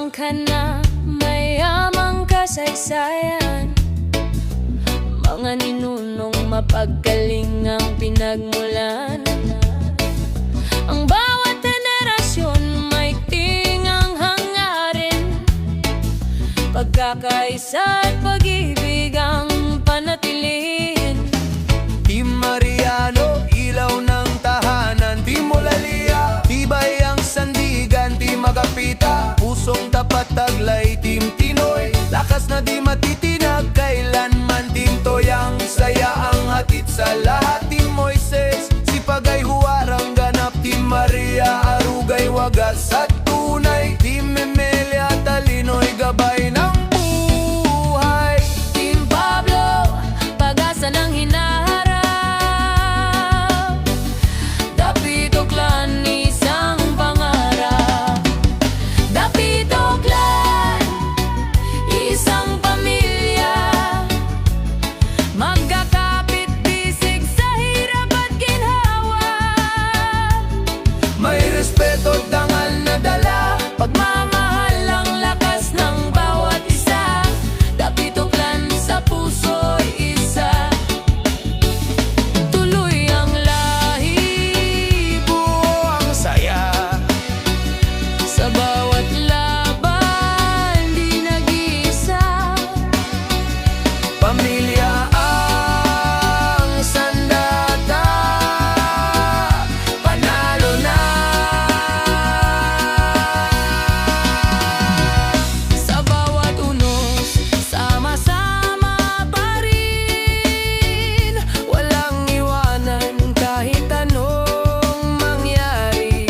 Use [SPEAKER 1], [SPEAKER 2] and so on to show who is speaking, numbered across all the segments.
[SPEAKER 1] Mayabang ka na, mayamang kasaysayan, mga ninunong mapaggaling ang pinagmulan. Ang bawat henerasyon may tingang hangarin, pagkakaisa at pag-ibig ang panatilihin.
[SPEAKER 2] Team Mariano, ilaw ng tahanan. Team Molalia, tibay ang sandigan. Team Agapita, pusong tapat taglay. Team Tinoy, lakas na di matitinag kailanman. Team Toyang, saya ang hatid sa lahat. Team Moises, sipag ay huwarang ganap. Team Maria, arugay wagas at tunay. Team Emelia, talino'y gabay ng buhay.
[SPEAKER 1] Team Pablo, pag-asa ng hinaharap. Dapito Clan, isang pangarap. Dapito Clan, isang pamilya, magkakapit bisig sa hirap at ginhawa.
[SPEAKER 2] May respeto, dangal na dala.
[SPEAKER 1] Pagmamahal ang lakas ng bawat isa. Dapito Clan, sa puso'y isa. Tuloy ang lahi,
[SPEAKER 2] Buo ang saya.
[SPEAKER 1] sa bawat laban di nag-iisa.
[SPEAKER 2] Pamilya ang sandata, panalo na.
[SPEAKER 1] Sa bawat unos, sama-sama pa rin,
[SPEAKER 2] Walang iwanan kahit anong mangyari.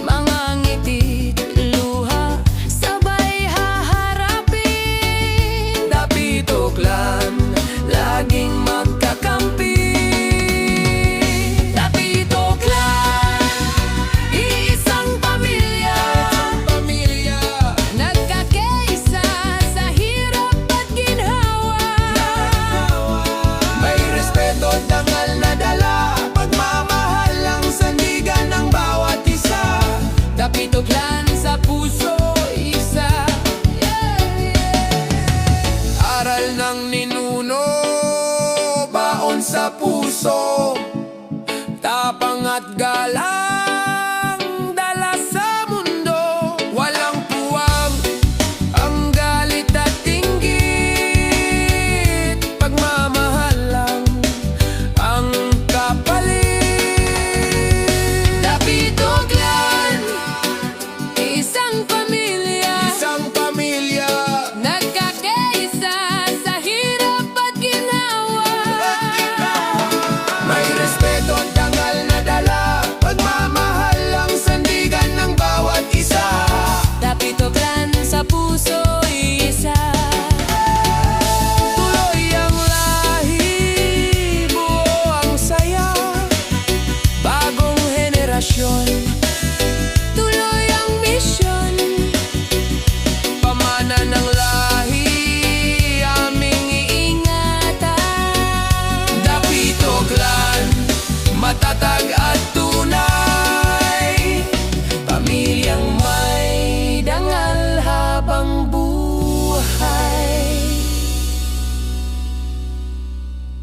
[SPEAKER 1] mga ngiti, luha, sabay haharapin.
[SPEAKER 2] Dapito Clan, laging magkakampi.
[SPEAKER 1] Dapito Clan, iisang pamilya, nagkakaisa sa hirap at ginhawa.
[SPEAKER 2] May respeto, dangal na dala. Pagmamahal ang sandigan ng bawat isa.
[SPEAKER 1] Dapito Clan, sa puso isa.
[SPEAKER 2] Aral ng ninuno, baon sa puso.